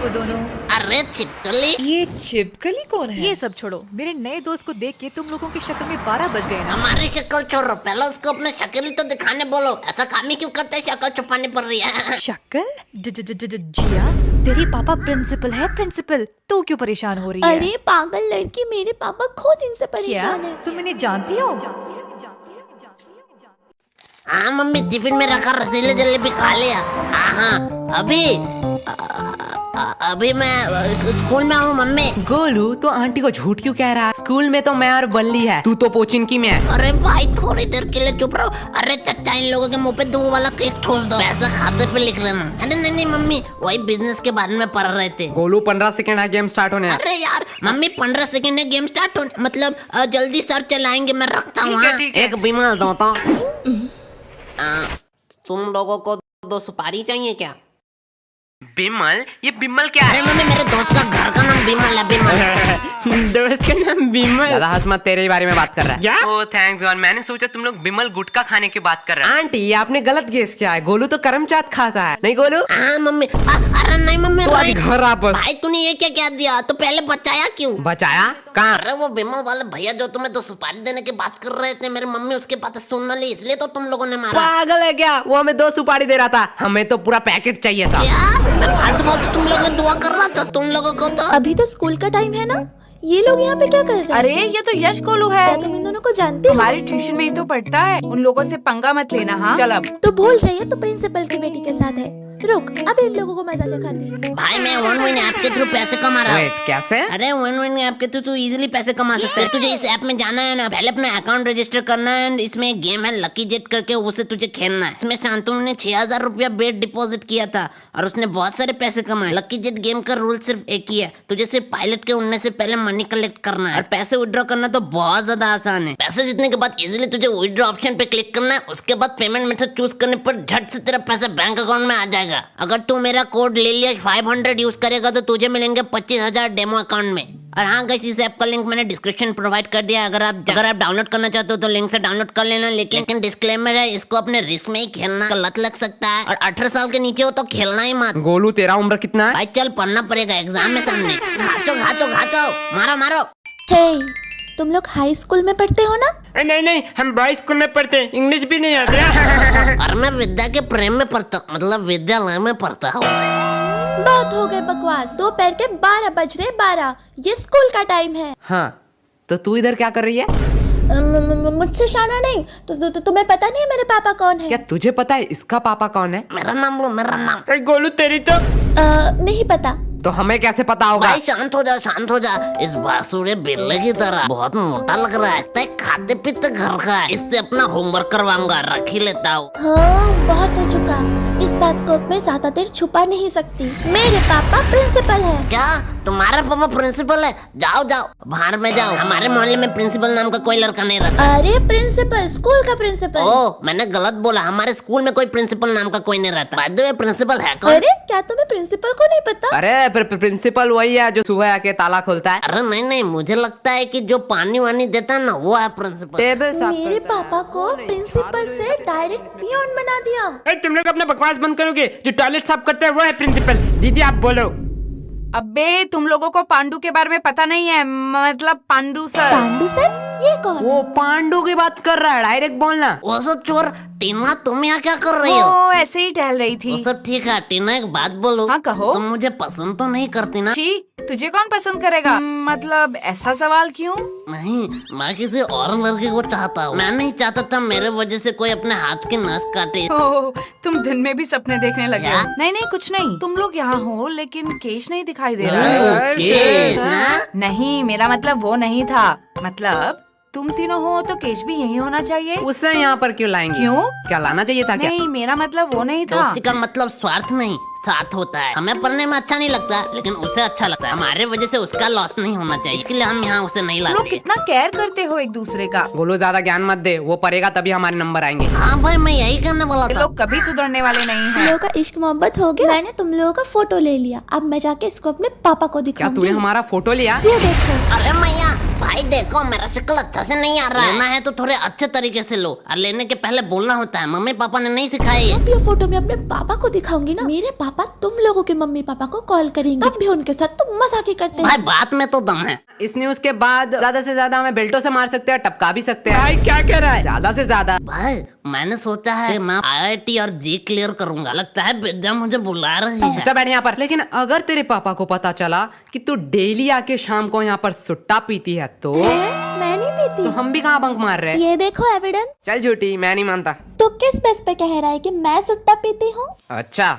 वो दोनों। अरे छिपकली, ये छिपकली कौन है? ये सब छोड़ो, मेरे नए दोस्त को देख के तुम लोगों की शक्ल में 12 बज गए ना। हमारी शक्ल छोड़ो, पहले उसको अपने शक्ल ही तो दिखाने बोलो। ऐसा काम ही क्यों करते हैं, शक्ल छुपानी पड़ रही है। शक्ल? जिया, तेरी पापा प्रिंसिपल है, प्रिंसिपल। तू क्यों परेशान हो रही है? अरे पागल लड़की, मेरे पापा खुद इनसे क्या परेशान है। तुम इन्हें जानती हो? हाँ मम्मी, टिफिन में रखा रसीले जलेबी खा लिया। हाँ अभी मैं स्कूल में हूँ मम्मी। गोलू, तो आंटी को झूठ क्यों कह रहा है? स्कूल में तो मैं और बल्ली है, तू तो पोचिनकी में है। अरे भाई थोड़ी देर के लिए चुप रहो। अरे चचा, इन लोगों के मुंह पे 2 वाला केक छोड़ दो, पैसा खाते पे लिख लेना। अरे नहीं मम्मी, वही बिजनेस के बारे में पढ़ रहे थे। गोलू 15 सेकंड है गेम स्टार्ट होने। अरे यार मम्मी, 15 सेकंड है गेम स्टार्ट होने, मतलब जल्दी सर चलाएंगे, मैं रखता हूँ। एक बीमार दोता। तुम लोगों को 2 सुपारी चाहिए क्या? बिमल? ये बिमल क्या अरे मम्मी, मेरे दोस्त का घर का नाम बिमल है, बिमल। दोस्त का नाम बिमल? ज्यादा हंस तेरे ही बारे में बात कर रहा है। ओह थैंक्स गॉड, मैंने सोचा तुम लोग बिमल गुटखा खाने की बात कर रहे हैं। आंटी, आपने गलत गेस किया है। गोलू तो करमचाट खाता है, नहीं गोलू? हाँ मम्मी। अरे नहीं मम्मी, तो आज घर वापस। भाई तूने ये क्या दिया? तो पहले बचाया क्यों? बचाया कहाँ? अरे वो बिमल वाले भैया जो तुम्हें 2 सुपारी देने की बात कर रहे थे, मेरी मम्मी उसके बात सुन न ली, इसलिए तो तुम लोगों ने मारा। पागल है क्या? वो हमें 2 सुपारी दे रहा था, हमें तो पूरा पैकेट चाहिए था। मैं फालतू फालतू तुम लोगों को दुआ कर रहा था, तुम लोगों को तो। अभी तो स्कूल का टाइम है ना, ये लोग यहाँ पे क्या कर रहे हैं? अरे ये तो यश गोलू है, क्या तुम इन दोनों को जानते हो? हमारे ट्यूशन में ही तो पढ़ता है। उन लोगों से पंगा मत लेना। हाँ चल अब। तो बोल रही है तो प्रिंसिपल की बेटी के साथ है। रुक, अब इन लोगों को मजा चखाती हूँ। भाई मैं वन विन ऐप के थ्रू पैसे कमा रहा हूँ। वेट, कैसे? अरे वन विन ऐप के थ्रू तू इजीली पैसे कमा सकता है। तुझे इस ऐप में जाना है ना, पहले अपना अकाउंट रजिस्टर करना है। एंड इसमें एक गेम है लकी जेट करके, उसे तुझे खेलना है। इसमें शांतनु ने 6000 रुपया बेट डिपॉजिट किया था और उसने बहुत सारे पैसे कमाए। लकी जेट गेम का रूल सिर्फ एक ही है, तुझे सिर्फ पायलट के उड़ने से पहले मनी कलेक्ट करना है और पैसे विड्रॉ करना तो बहुत ज्यादा आसान है। पैसे जीतने के बाद इजीली तुझे विड्रॉ ऑप्शन पे क्लिक करना है। उसके बाद पेमेंट मेथड चूज करने पर झट से तेरा पैसा बैंक अकाउंट में आ जाएगा। अगर तू मेरा कोड ले लिया 500 यूज करेगा तो तुझे मिलेंगे 25,000 डेमो अकाउंट में। और हाँ गाइस, इस ऐप का लिंक मैंने डिस्क्रिप्शन प्रोवाइड कर दिया। अगर आप डाउनलोड करना चाहते हो तो लिंक से डाउनलोड कर लेना। लेकिन डिस्क्लेमर है, इसको अपने रिस्क में ही खेलना, गलत लग सकता है और 18 साल के नीचे हो तो खेलना ही मत। गोलू, तेरा उम्र कितना है? भाई चल, पढ़ना पड़ेगा, एग्जाम में सामने। घाचो मारो। हे, तुम लोग हाई स्कूल में पढ़ते हो ना? नहीं, हम बॉयज स्कूल में पढ़ते हैं, इंग्लिश भी नहीं आती। और मैं विद्या के प्रेम में पढ़ता हूँ, मतलब विद्यालय में पढ़ता हूँ। बहुत हो गए बकवास, दोपहर के 12 बज रहे। 12, ये स्कूल का टाइम है। हाँ, तो तू इधर क्या कर रही है? मुझसे शाना नहीं तो तुम्हें पता नहीं है मेरे पापा कौन है? क्या तुझे पता है इसका पापा कौन है? मेरा नाम लो, मेरा नाम। गोलू, तेरी तो नहीं पता। तो हमें कैसे पता होगा? भाई शांत हो जा। इस बासुरे बिल्ले की तरह बहुत मोटा लग रहा है, तय खाते पीते घर का है। इससे अपना होमवर्क करवाऊंगा, रख ही लेता हूँ। हाँ, बहुत हो चुका। इस बात को मैं ज्यादा देर छुपा नहीं सकती। मेरे पापा प्रिंसिपल है। क्या तुम्हारा पापा प्रिंसिपल है? जाओ बाहर में जाओ। हमारे मोहल्ले में प्रिंसिपल नाम का कोई लड़का नहीं रहता। अरे प्रिंसिपल, स्कूल का प्रिंसिपल। ओह, मैंने गलत बोला, हमारे स्कूल में कोई प्रिंसिपल नाम का कोई नहीं रहता। बाय द वे, प्रिंसिपल है कौन? अरे क्या तुम्हें प्रिंसिपल को नहीं पता? अरे प्रिंसिपल वही है जो सुबह आके ताला खोलता है। अरे नहीं, मुझे लगता है कि जो पानी वानी देता है ना, वो है प्रिंसिपल। टेबल साफ मेरे पापा को प्रिंसिपल से डायरेक्ट पियोन बना दिया। तुम लोग अपना बकवास बंद करोगे? जो टॉयलेट साफ करता है वो है प्रिंसिपल। दीदी आप बोलो। अबे तुम लोगों को पांडू के बारे में पता नहीं है, मतलब पांडू सर। पांडू सर? ये कौन? वो पांडु की बात कर रहा है, डायरेक्ट बोलना। वो सब चोर। टीना, तुम यहाँ क्या कर रही हो? वो ऐसे ही टहल रही थी। वो सब ठीक है। टीना, एक बात बोलो। हाँ, कहो। तुम मुझे पसंद तो नहीं करती ना? छी, तुझे कौन पसंद करेगा? मतलब ऐसा सवाल क्यों? नहीं, मैं किसी और लड़के को चाहता हूँ। मैं नहीं चाहता था मेरे वजह से कोई अपने हाथ की नस काटे। ओह, तुम दिन में भी सपने देखने लगे हो? क्या? नहीं कुछ नहीं। तुम लोग यहाँ हो लेकिन केश नहीं दिखाई दे रहा ओह, है। केश ना? नहीं, मेरा मतलब वो नहीं था। मतलब तुम तीनों हो तो केश भी यही होना चाहिए। उसे यहाँ पर क्यों लाएंगे? क्यों? क्या लाना चाहिए था क्या? नहीं, मेरा मतलब वो नहीं था। दोस्ती का मतलब स्वार्थ नहीं, साथ होता है। हमें पढ़ने में अच्छा नहीं लगता, लेकिन उसे अच्छा लगता है। हमारे वजह से उसका लॉस नहीं होना चाहिए, इसके लिए हम यहाँ उसे नहीं तुम लोग लाते। कितना केयर करते हो एक दूसरे का। बोलो ज्यादा ज्ञान मत दे, वो पढ़ेगा तभी हमारे नंबर आएंगे। हाँ भाई, मैं यही करने वाला ये था। लोग कभी सुधरने वाले नहीं तुम हैं। लोगों का इश्क मोहब्बत हो गया। मैंने तुम लोगों का फोटो ले लिया, अब मैं जाके इसको अपने पापा को क्या दिखाऊंगी। तूने हमारा फोटो लिया? ये देखो। अरे मैया, भाई देखो मेरा शक्ल अच्छा से नहीं आ रहा है। लेना है तो थोड़े अच्छे तरीके से लो, और लेने के पहले बोलना होता है। मम्मी पापा ने नहीं सिखाई है। जब ये फोटो मैं अपने पापा को दिखाऊंगी ना, मेरे पापा तुम लोगों के मम्मी पापा को कॉल करेंगे, तब भी उनके साथ तुम मजाक ही करते भाई हैं। बात में तो दम है। इस न्यूज के बाद ज्यादा से ज्यादा हमें बेल्टों से मार सकते हैं, टपका भी सकते हैं। भाई क्या कह रहा है? ज्यादा से ज्यादा भाई मैंने सोचा है कि मैं IIT और जी क्लियर करूंगा। लगता है बेटा मुझे बुला रही है। चुपचाप बैठ यहाँ पर। लेकिन अगर तेरे पापा को पता चला कि तू डेली आके शाम को यहाँ पर सुट्टा पीती है तो मैं नहीं तो पीती। हम भी कहाँ बंक मार रहे हैं? ये देखो एविडेंस। चल झूठी, मैं नहीं मानता। तो किस बेस पे कह रहा है कि मैं सुट्टा पीती हूँ? अच्छा,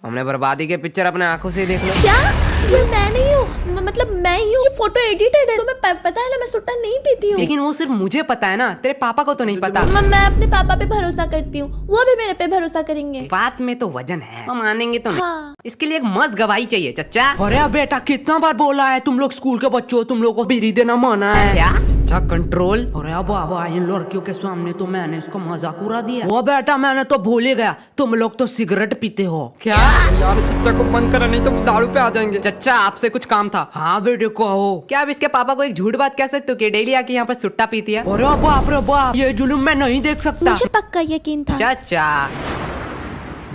हमने बर्बादी के पिक्चर अपने आंखों से देख लो। क्या? ये मैं नहीं हूँ, मतलब मैं ही हूँ। ये फोटो एडिटेड है, तुम्हें पता है ना मैं सुट्टा नहीं पीती हूँ। लेकिन वो सिर्फ मुझे पता है ना, तेरे पापा को तो नहीं पता। मैं अपने पापा पे भरोसा करती हूँ, वो भी मेरे पे भरोसा करेंगे। बात में तो वजन है, हम मानेंगे तो नहीं। हाँ। इसके लिए एक मस्त गवाही चाहिए चच्चा। अरे बेटा कितना बार बोला है, तुम लोग स्कूल के बच्चों, तुम लोग को बीड़ी देना माना है क्या? चच्चा कंट्रोल। अरे बाबा इन लड़कियों के सामने तो मैंने इसको मजाक उड़ा दिया। वो बेटा मैंने तो भूल ही गया, तुम लोग तो सिगरेट पीते हो क्या? यार चच्चा को बंद करा, नहीं तो दारू पे आ जाएंगे। चच्चा आपसे कुछ काम था। हाँ बेटे कहो। क्या आप इसके पापा को एक झूठ बात कह सकते हो कि डेली आके यहाँ पर सुट्टा पीती है? अरे बाप रे बाप, ये जुलूम मैं नहीं देख सकता। मुझे पक्का यकीन था। चाचा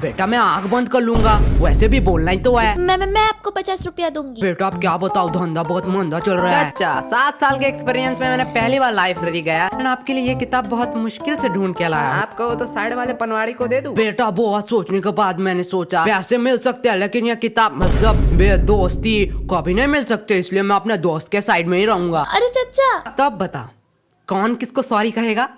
बेटा मैं आंख बंद कर लूंगा, वैसे भी बोलना ही तो है। मैं आपको 50 रुपया दूंगी। बेटा आप क्या बताओ, धंधा बहुत मंदा चल रहा है। चाचा 7 साल के एक्सपीरियंस में मैंने पहली बार लाइब्रेरी गया और आपके लिए ये किताब बहुत मुश्किल से ढूंढ के लाया। आपको तो साइड वाले पनवाड़ी को दे दूं? बेटा बहुत सोचने के बाद मैंने सोचा पैसे मिल सकते हैं, लेकिन ये किताब मतलब बेदोस्ती कभी नहीं मिल सकते, इसलिए मैं अपने दोस्त के साइड में ही रहूंगा। अरे चचा। तब बता कौन किसको सॉरी कहेगा?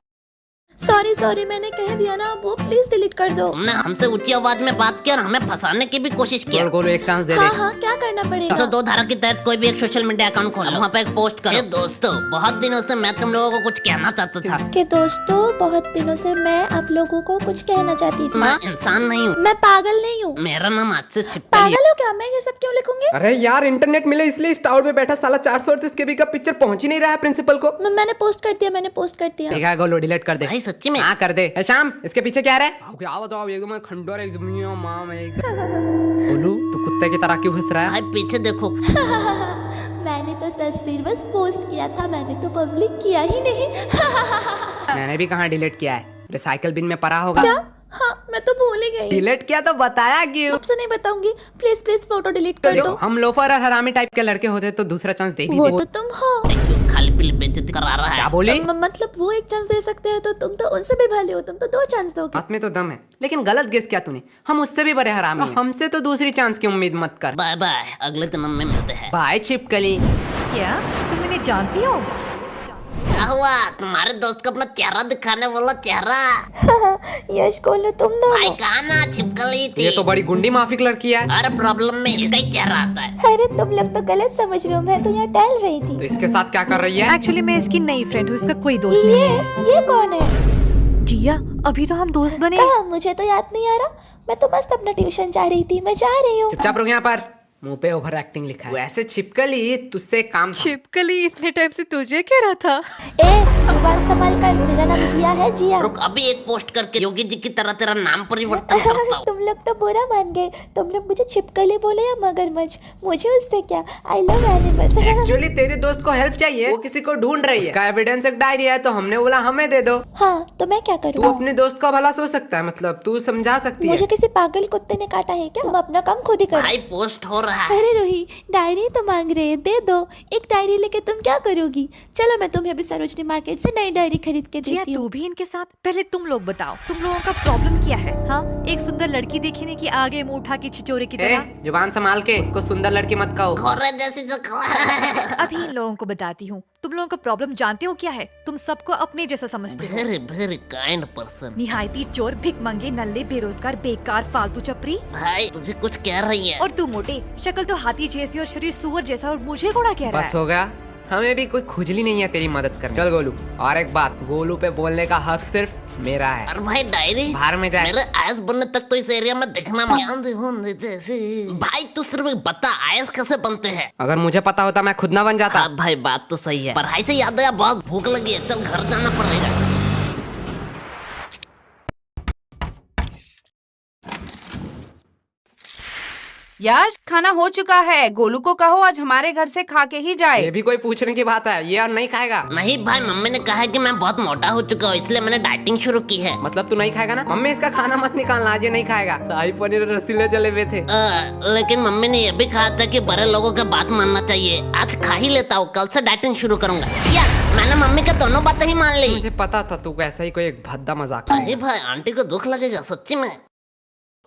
सॉरी मैंने कह दिया ना, वो प्लीज डिलीट कर दो। तुमने हमसे ऊंची आवाज में बात की और हमें फंसाने की भी कोशिश की। को एक चांस दे दे। हाँ क्या करना पड़ेगा? 102 धारा के तहत कोई भी एक सोशल मीडिया अकाउंट खोलो, वहाँ पे एक पोस्ट करो। दोस्तों बहुत दिनों से मैं तुम लोगों को कुछ कहना चाहता था। कि दोस्तों बहुत दिनों से मैं आप लोगों को कुछ कहना चाहती थी। मैं इंसान नहीं हूँ, मैं पागल नहीं हूँ। मेरा नाम आज से छिपकली है। पागल हो क्या? मैं ये सब क्यों लिखूंगी? अरे यार इंटरनेट मिले इसलिए इस टावर पे बैठा साला 438 केबी का पिक्चर पहुंच ही नहीं रहा है प्रिंसिपल को। मैंने पोस्ट कर दिया। देखा गोलो डिलीट कर दे। भाई सच्ची में? हाँ कर दे। ए, शाम इसके पीछे क्या है? क्या बताओ एकदम खंडोर एकदम मां में एकदम। बोलू तू कुत्ते की तरह क्यों हंस रहा है? भाई पीछे देखो। मैंने तो तस्वीर बस पोस्ट किया था, मैंने तो पब्लिक किया ही नहीं। मैंने भी कहाँ डिलीट किया है, रिसाइकल बिन में पड़ा होगा। क्या? हाँ मैं तो भूल ही गई। डिलीट किया तो बताया क्यों? आपसे नहीं बताऊंगी, प्लीज फोटो डिलीट कर दो। हम लोफर और हरामी टाइप के लड़के होते तो दूसरा चांस दे ही वो देते। तो तुम हो। क्यों खाली पीली बेइज्जती करा रहा है? क्या बोली? मतलब वो एक चांस दे सकते हैं तो तुम तो उनसे भी भले हो, तुम तो 2 चांस दोगे। बात में तो दम है, लेकिन गलत गेस किया तूने। हम उससे भी बड़े हरामी हैं। हमसे तो दूसरी चांस की उम्मीद मत कर। बाय बाय, अगले जन्म में मिलते हैं। बाय छिपकली। क्या तुम इन्हें जानती हो? क्या हुआ? तुम्हारे दोस्त को अपना चेहरा दिखाने वाला चेहरा। यश गोलू तुम भाई दोनों। कहा ना छिपकली थी। ये तो बड़ी गुंडी माफिक लड़की है। हर प्रॉब्लम में इसका ही चेहरा आता है। अरे तुम लोग तो गलत समझ रहे हो, मैं तो यहाँ टहल रही तो थी। इसके साथ क्या कर रही है? एक्चुअली मैं इसकी नई फ्रेंड हूँ, इसका कोई दोस्त नहीं। ये कौन है? जिया अभी तो हम दोस्त बने। कहाँ? मुझे तो याद नहीं आ रहा। मैं तो मस्त अपना ट्यूशन जा रही थी, मैं जा रही हूँ। चुपचाप रुक यहाँ पर, मुंह पे ओवर एक्टिंग लिखा है। वैसे छिपकली तुझसे काम था। छिपकली इतने टाइम से तुझे कह रहा था। ए जुबान संभाल कर, मेरा नाम जिया है, जिया। रुक अभी एक पोस्ट करके योगी जी की तरह तेरा नाम परिवर्तन करता हूँ। तुम लोग तो बुरा मान गए, तुम लोग मुझे छिपकली बोले या मगरमच्छ, मुझे उससे क्या। I love animals. एक्चुअली तेरे दोस्त को हेल्प चाहिए, वो किसी को ढूंढ रही है। उसका एविडेंस एक डायरी है, तो हमने बोला हमें दे दो। हाँ तो मैं क्या तू करूँ? अपने दोस्त का भला सोच सकता है, मतलब तू समझा सकती है। मुझे किसी पागल कुत्ते ने काटा है क्या? तुम अपना काम खुद ही करो। भाई पोस्ट हो रहा है। अरे रोही डायरी तो मांग रहे हैं, दे दो। एक डायरी लेके तुम क्या करोगी? चलो मैं तुम्हें अभी सरोजनी मार्केट से नई डायरी खरीद के जिया देती तू हूँ। भी इनके साथ। पहले तुम लोग बताओ, तुम लोगों का प्रॉब्लम क्या है? हाँ एक सुंदर लड़की देखी नहीं कि आगे मुंह उठा के छिचोरे की तरह। जुबान संभाल के, को सुंदर लड़की मत कहो। घोड़े जैसी शक्ल। अभी इन लोगों को बताती हूँ। तुम लोगों का प्रॉब्लम जानते हो क्या है? तुम सबको अपने जैसा समझते हो। Very very kind person. निहायती चोर, भिख मंगे, नल्ले, बेरोजगार, बेकार, फालतू चपरी। भाई तुझे कुछ कह रही है। और तू मोटे, शक्ल तो हाथी जैसी और शरीर सुअर जैसा, और मुझे घोड़ा कह रहा बस है। हो गया, हमें भी कोई खुजली नहीं है तेरी मदद कर। चल गोलू, और एक बात, गोलू पे बोलने का हक सिर्फ मेरा है। और भाई डायरी बाहर में जाए। मेरे आयस बनने तक तो इस एरिया में दिखना मत। भाई तू सिर्फ बता आयस कैसे बनते हैं। अगर मुझे पता होता मैं खुद ना बन जाता। हाँ भाई बात तो सही है। पढ़ाई से याद आया, बहुत भूख लगी है, चल घर जाना पड़ेगा। यश खाना हो चुका है, गोलू को कहो आज हमारे घर से खा के ही जाए। ये भी कोई पूछने की बात है? ये और नहीं खाएगा? नहीं भाई, मम्मी ने कहा है कि मैं बहुत मोटा हो चुका हूँ, इसलिए मैंने डाइटिंग शुरू की है। मतलब तू नहीं खाएगा ना? मम्मी इसका खाना मत निकालना, आज ये नहीं खाएगा। शाही पनीर और रसीले जलेबे थे। लेकिन मम्मी ने ये भी कहा था कि बड़े लोगों का बात मानना चाहिए। आज खा ही लेता हूँ, कल से डाइटिंग शुरू करूंगा। या मैंने मम्मी का दोनों बातें ही मान ली। मुझे पता था तू ऐसा ही कोई एक भद्दा मजाक अरे भाई, आंटी को दुख लगेगा सच्ची में।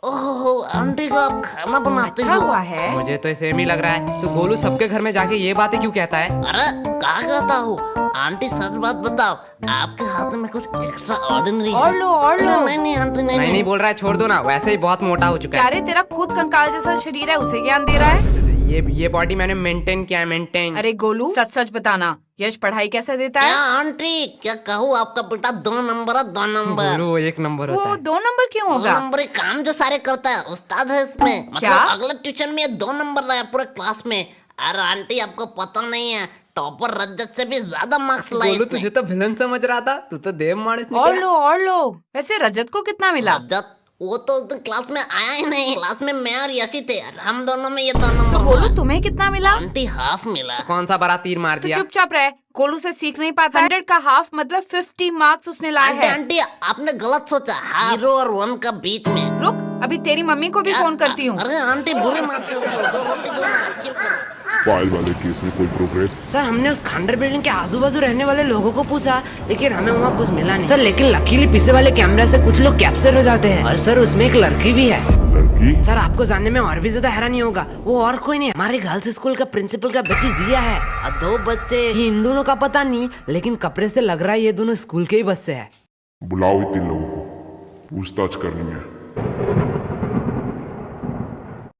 ओहो, आंटी को आप खाना बनाते अच्छा हो। हुआ है। मुझे तो सेम ही लग रहा है। तू गोलू सबके घर में जाके ये बातें क्यों कहता है? अरे कहा कहता हूँ, आंटी सच बात बताओ, आपके हाथ में कुछ एक्स्ट्रा ऑर्डिनरी है? और लो। नहीं आंटी नहीं बोल रहा है, छोड़ दो ना, वैसे ही बहुत मोटा हो चुका है। अरे तेरा खुद कंकाल जैसा शरीर है, उसे ज्ञान दे रहा है। ये बॉडी मैंने मेंटेन किया है, मेंटेन। अरे गोलू सच बताना, यश पढ़ाई कैसे देता क्या है? आंटी, क्या कहूँ, आपका बेटा 2 नंबर है, 2 नंबर। गोलू वो 1 नंबर होता वो है। 2 नंबर क्यों 2 होगा? नंबर ही काम जो सारे करता है, उस्ताद है इसमें। मतलब क्या? अगले ट्यूशन में ये 2 नंबर रहा है पूरे क्लास में। अरे आंटी, आपको पता नहीं है, टॉपर रजत से भी ज्यादा मार्क्स लाए गोलू इसने। तुझे तो विलन समझ रहा था, तू तो देव माणस और निकला। लो। वैसे रजत को कितना मिला? रजत वो तो उस दिन क्लास में आया ही नहीं। क्लास में मैं और यशी थे, हम दोनों में ये 2 नंबर गोलू हुआ। तुम्हें कितना मिला? आंटी हाफ मिला। कौन सा बड़ा तीर मार तो दिया? चुपचाप रह, गोलू से सीख नहीं पाता। 100 का हाफ मतलब 50 मार्क्स उसने लाए आंटी हैं। आंटी, आपने गलत सोचा, हीरो और 1 का बीच में। रुक, अभी तेरी मम्मी को भी फोन करती हूँ। अरे आंटी बुरे मत हो, 2 रोटी दो ना, चिल करो। फाइल वाले केस में कोई प्रोग्रेस? सर हमने उस खंडर बिल्डिंग के आजू बाजू रहने वाले लोगों को पूछा, लेकिन हमें वहाँ कुछ मिला नहीं। सर लेकिन लकीली पीछे वाले कैमरे से कुछ लोग कैप्चर हो जाते हैं। और सर उसमें एक लड़की भी है। लड़की? सर आपको जानने में और भी ज्यादा हैरानी होगा, वो और कोई नहीं, हमारे गर्ल्स स्कूल का प्रिंसिपल का बेटी जिया है। और 2 बच्चे, इन दोनों का पता नहीं, लेकिन कपड़े से लग रहा है ये दोनों स्कूल के ही बस से है। बुलाओ इन 3 लोगों को, पूछताछ करनी है।